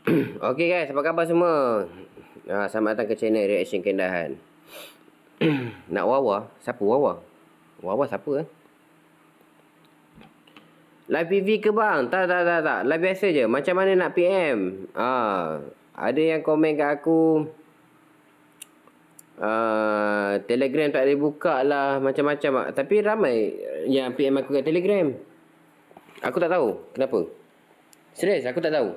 Okay guys, apa khabar semua? Selamat datang ke channel Reaction Kendahan. Nak Wawa? Siapa Wawa? Wawa siapa Live PV ke bang? Tak. Live biasa je. Macam mana nak PM? Ada yang komen kat aku, Telegram tak boleh buka lah, macam-macam. Tapi ramai yang PM aku kat Telegram. Aku tak tahu kenapa. Serius, aku tak tahu.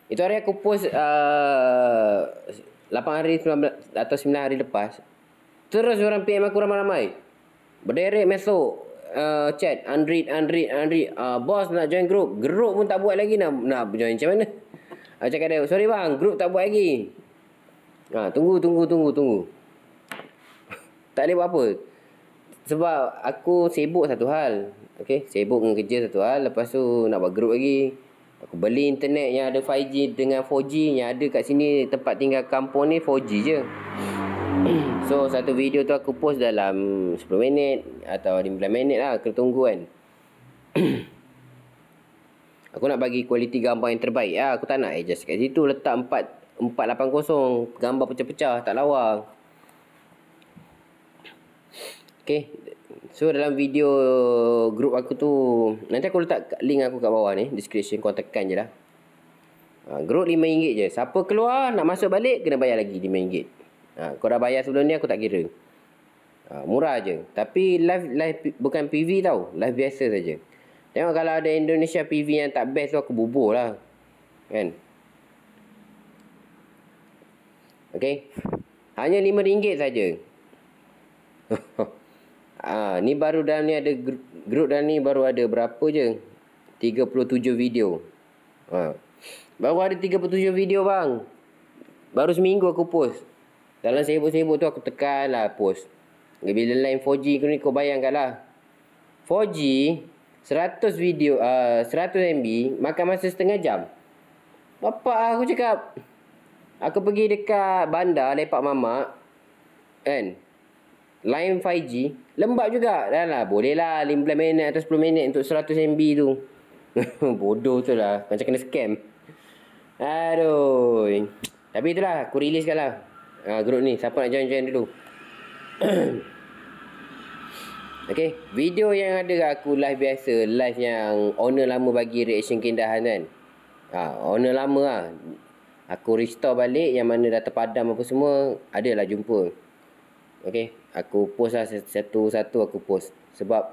Itu hari aku post 8 hari 19 atau 9 hari lepas. Terus orang PM aku ramai-ramai. Berderet masuk chat. Unread. Bos nak join group. Group pun tak buat lagi. Nak join macam mana? Aku cakap dia, sorry bang, group tak buat lagi. Tunggu. Tak boleh buat apa. Sebab aku sibuk satu hal. Okay, sibuk dengan kerja satu hal. Lepas tu nak buat group lagi. Aku beli internet yang ada 5G dengan 4G. Yang ada kat sini tempat tinggal kampung ni 4G je. So satu video tu aku post dalam 10 minit atau 15 minit lah. Kena tunggu kan. Aku nak bagi kualiti gambar yang terbaik lah. Aku tak nak adjust kat situ. Letak 480. Gambar pecah-pecah. Tak lawa. Okay. So dalam video group aku tu, nanti aku letak link aku kat bawah ni, description, kau tekan je lah. Group RM5 je. Siapa keluar nak masuk balik kena bayar lagi RM5. Kau dah bayar sebelum ni aku tak kira. Murah je. Tapi live bukan PV tau. Live biasa saja. Tengok kalau ada Indonesia PV yang tak best tu aku bubur lah. Kan? Okay. Hanya RM5 saja. Ni baru dalam ni ada group dalam ni baru ada berapa je? 37 video. Baru ada 37 video bang. Baru seminggu aku post. Dalam sibuk-sibuk tu aku tekan lah post. Bila line 4G ni kau bayangkan lah. 4G 100 video 100 MB makan masa setengah jam. Bapak aku cakap, aku pergi dekat bandar lepak mamak kan, line 5G lembab juga. Dah lah boleh lah 15 minit atau 10 minit untuk 100 MB tu. Bodoh tu lah. Macam kena scam. Aduh. Tapi itulah aku release lah group ni. Siapa nak join dulu. Okay. Video yang ada kat aku live biasa. Live yang owner lama bagi reaction keindahan kan. Owner lama lah. Aku restore balik. Yang mana dah terpadam apa semua. Adalah jumpa. Okay. Aku post lah satu-satu aku post. Sebab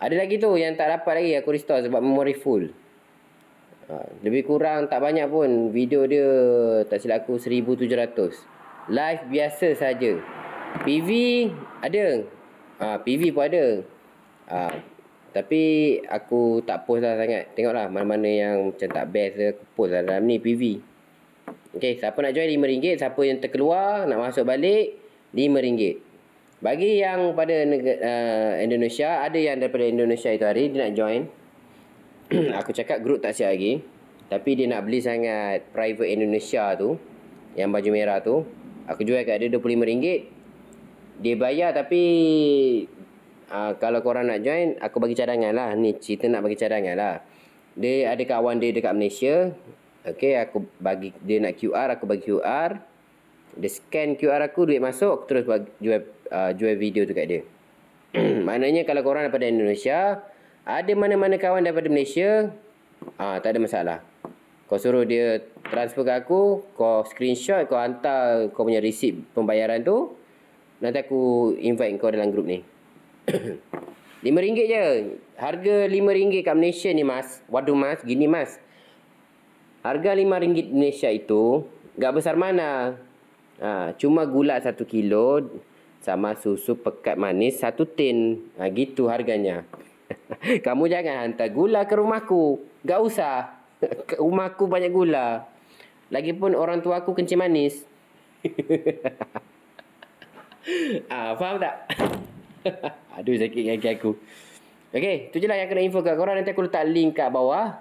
ada lagi tu yang tak dapat lagi aku restore sebab memory full. Lebih kurang tak banyak pun. Video dia tak silap aku 1700. Live biasa saja. PV ada. PV pun ada. Tapi aku tak post lah sangat. Tengoklah mana-mana yang macam tak best aku post lah dalam ni PV. Okay, siapa nak join RM5. Siapa yang terkeluar nak masuk balik RM5. Bagi yang pada Indonesia, ada yang daripada Indonesia itu hari dia nak join. Aku cakap group tak siap lagi. Tapi dia nak beli sangat private Indonesia tu, yang baju merah tu. Aku jual kat dia RM25. Dia bayar tapi kalau korang nak join, aku bagi cadangan lah. Ni cerita nak bagi cadangan lah. Dia ada kawan dia dekat Malaysia. Okay, aku bagi dia nak QR, aku bagi QR. Dia scan QR aku, duit masuk, aku terus jual video tu kat dia. Maknanya kalau korang daripada Indonesia, ada mana-mana kawan daripada Malaysia, tak ada masalah. Kau suruh dia transfer ke aku, kau screenshot, kau hantar kau punya receipt pembayaran tu. Nanti aku invite kau dalam grup ni. RM5 je. Harga RM5 kat Malaysia ni mas. Waduh mas, gini mas. Harga RM5 Malaysia itu gak besar mana. Cuma gula 1 kilo sama susu pekat manis 1 tin. Gitu harganya. Kamu jangan hantar gula ke rumahku. Gak usah. Ke rumahku banyak gula. Lagipun orang tua aku kencing manis. Faham tak? Aduh sakit kaki aku. Okay, tu je lah yang kena info kat korang. Nanti aku letak link kat bawah.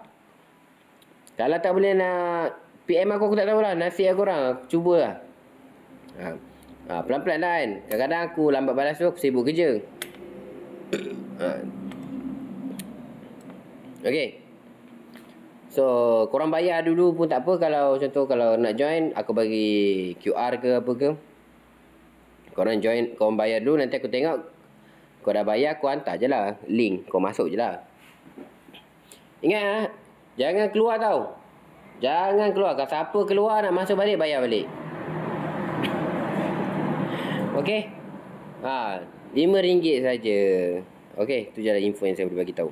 Kalau tak boleh nak PM aku tak tahulah. Nasib korang. Aku cubalah. Pelan-pelan lah kan. Kadang-kadang aku lambat balas tu, aku sibuk kerja. Okey. So, korang bayar dulu pun tak apa. Kalau contoh kalau nak join, aku bagi QR ke apa ke. Korang join, korang bayar dulu. Nanti aku tengok. Kau dah bayar, kau hantar je lah link. Kau masuk je lah. Ingat, jangan keluar tau. Jangan keluar. Kalau siapa keluar nak masuk balik, bayar balik. Okey? RM5 saja. Okey, tu je lah info yang saya boleh bagi tahu.